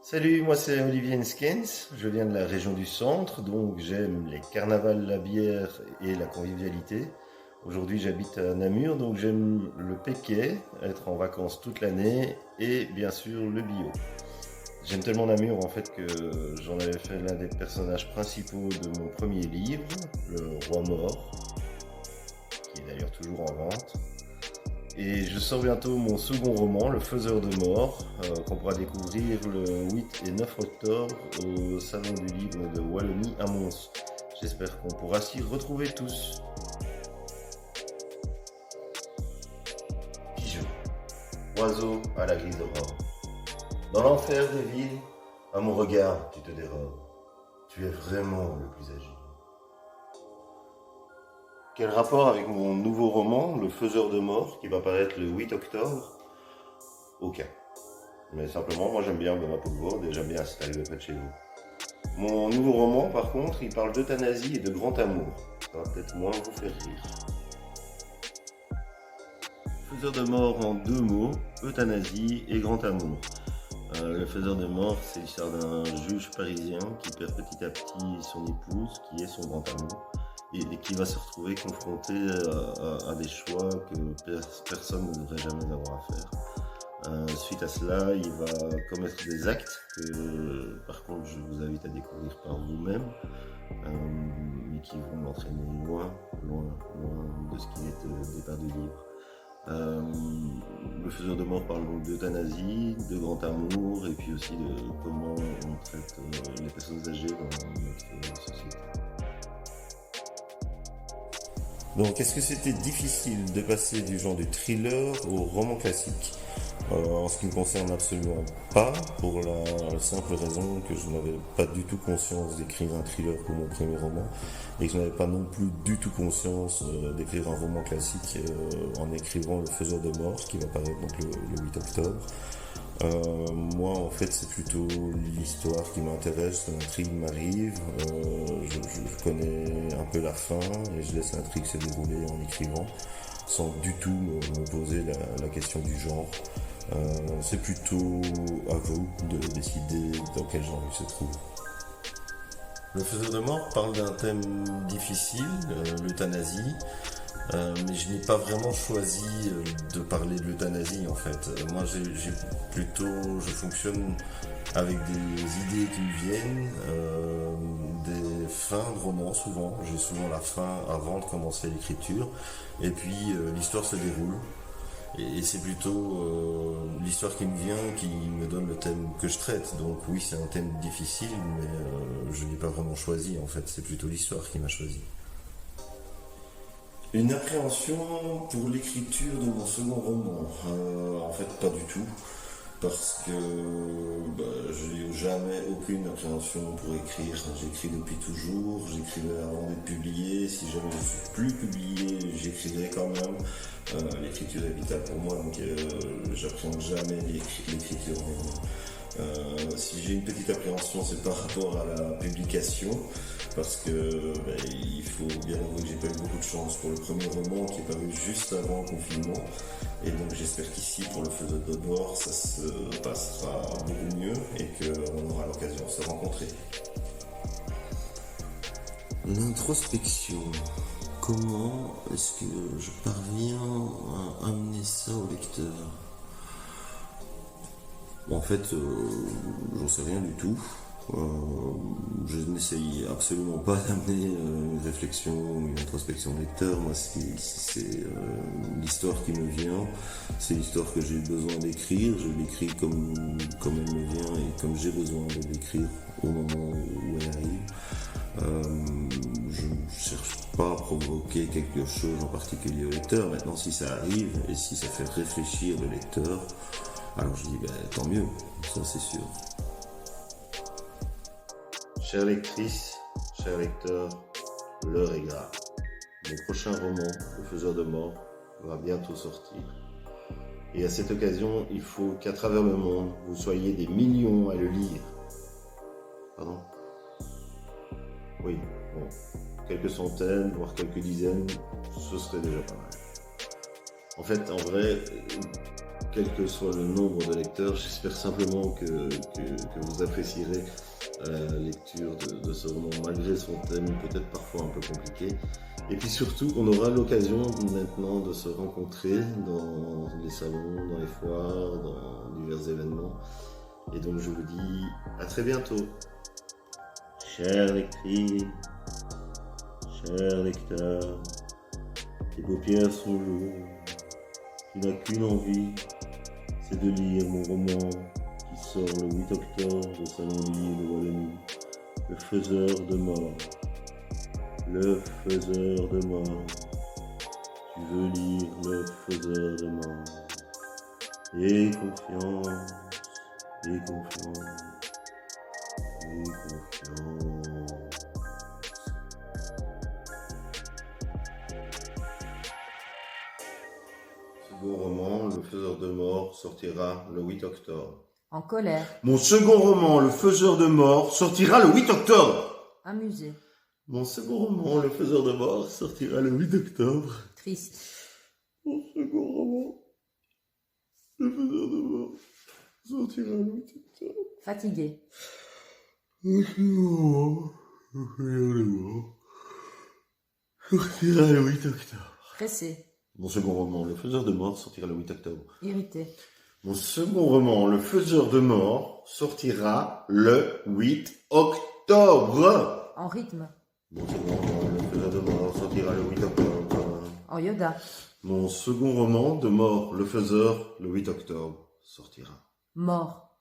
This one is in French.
Salut, moi c'est Olivier Nskens, je viens de la région du centre, donc j'aime les carnavals, la bière et la convivialité. Aujourd'hui j'habite à Namur, donc j'aime le péquet, être en vacances toute l'année et bien sûr le bio. J'aime tellement Namur en fait que j'en avais fait l'un des personnages principaux de mon premier livre, Le Roi Mort, qui est d'ailleurs toujours en vente. Et je sors bientôt mon second roman, Le Faiseur de Mort, qu'on pourra découvrir le 8 et 9 octobre au Salon du Livre de Wallonie à Mons. J'espère qu'on pourra s'y retrouver tous. Pigeon, oiseau à la grise aurore. Dans l'enfer des villes, à mon regard, tu te dérobes. Tu es vraiment le plus agile. Quel rapport avec mon nouveau roman, Le Faiseur de Mort, qui va paraître le 8 octobre? Aucun. Mais simplement, moi j'aime bien Benoît Poulvord et j'aime bien c'est arrivé près de chez vous. Mon nouveau roman, par contre, il parle d'euthanasie et de grand amour. Ça va peut-être moins vous faire rire. Faiseur de mort en deux mots, euthanasie et grand amour. Le faiseur de mort, c'est l'histoire d'un juge parisien qui perd petit à petit son épouse, qui est son grand amour, et qui va se retrouver confronté à des choix que personne ne devrait jamais avoir à faire. Suite à cela, il va commettre des actes que, par contre, je vous invite à découvrir par vous-même, mais qui vont l'entraîner loin de ce qu'il était au départ du livre. Le faiseur de mort parle donc d'euthanasie, de grand amour, et puis aussi de comment on traite les personnes âgées dans notre société. Donc, est-ce que c'était difficile de passer du genre du thriller au roman classique? En ce qui me concerne, absolument pas, pour la simple raison que je n'avais pas du tout conscience d'écrire un thriller pour mon premier roman, et que je n'avais pas non plus du tout conscience d'écrire un roman classique en écrivant Le Faiseur de Mort, qui va paraître donc le 8 octobre. Moi, en fait, c'est plutôt l'histoire qui m'intéresse, l'intrigue m'arrive, je connais un peu la fin et je laisse l'intrigue se dérouler en écrivant, sans du tout me poser la question du genre. C'est plutôt à vous de décider dans quel genre il se trouve. Le Faiseur de Mort parle d'un thème difficile, l'euthanasie. Mais je n'ai pas vraiment choisi de parler de l'euthanasie en fait. Moi je fonctionne avec des idées qui me viennent, des fins de romans souvent. J'ai souvent la fin avant de commencer l'écriture, et puis l'histoire se déroule. Et c'est plutôt l'histoire qui me vient qui me donne le thème que je traite. Donc oui, c'est un thème difficile, mais je n'ai pas vraiment choisi en fait. C'est plutôt l'histoire qui m'a choisi. Une appréhension pour l'écriture de mon second roman. En fait, pas du tout, parce que je n'ai jamais aucune appréhension pour écrire. J'écris depuis toujours, j'écrivais avant d'être publié. Si jamais je ne suis plus publié, j'écrirai quand même. L'écriture est vitale pour moi, donc j'appréhende jamais l'écriture. Si j'ai une petite appréhension, c'est par rapport à la publication, parce que il faut bien avouer que j'ai pas eu beaucoup de chance pour le premier roman qui est paru juste avant le confinement, et donc j'espère qu'ici pour Le Faiseur de Mort ça se passera beaucoup mieux et qu'on aura l'occasion de se rencontrer. L'introspection. Comment est-ce que je parviens à amener ça au lecteur? En fait, j'en sais rien du tout. Je n'essaye absolument pas d'amener une réflexion ou une introspection lecteur. Moi, c'est l'histoire qui me vient, c'est l'histoire que j'ai besoin d'écrire. Je l'écris comme elle me vient et comme j'ai besoin de l'écrire au moment où elle arrive. Je ne cherche pas à provoquer quelque chose en particulier au lecteur. Maintenant, si ça arrive et si ça fait réfléchir le lecteur, alors je dis tant mieux, ça c'est sûr. Chère lectrice, chers lecteurs, l'heure est grave. Mon prochain roman, Le Faiseur de Mort, va bientôt sortir. Et à cette occasion, il faut qu'à travers le monde, vous soyez des millions à le lire. Pardon? Oui, bon, quelques centaines, voire quelques dizaines, ce serait déjà pas mal. En fait, en vrai, quel que soit le nombre de lecteurs. J'espère simplement que vous apprécierez la lecture de ce roman, malgré son thème peut-être parfois un peu compliqué. Et puis surtout, on aura l'occasion maintenant de se rencontrer dans les salons, dans les foires, dans divers événements. Et donc je vous dis à très bientôt. Chère lectrice, cher lecteur, tes paupières sont lourdes, tu n'as qu'une envie, c'est de lire mon roman qui sort le 8 octobre au Salon du Livre de Wallonie, Le Faiseur de Mort. Le Faiseur de Mort. Tu veux lire Le Faiseur de Mort. Et confiance, et confiance, et confiance. Second roman, Le Faiseur de Mort, sortira le 8 octobre. En colère. Mon second roman, Le Faiseur de Mort, sortira le 8 octobre. Amusé. Mon second roman, Le Faiseur de Mort, sortira le 8 octobre. Triste. Mon second roman, Le Faiseur de Mort, sortira le 8 octobre. Fatigué. Mon second roman, Le Faiseur de Mort, sortira le 8 octobre. Pressé. Mon second roman, Le Faiseur de Mort, sortira le 8 octobre. Irrité. Mon second roman, Le Faiseur de Mort, sortira le 8 octobre. En rythme. Mon second roman, Le Faiseur de Mort, sortira le 8 octobre. En Yoda. Mon second roman, De Mort, Le Faiseur, le 8 octobre, sortira. Mort.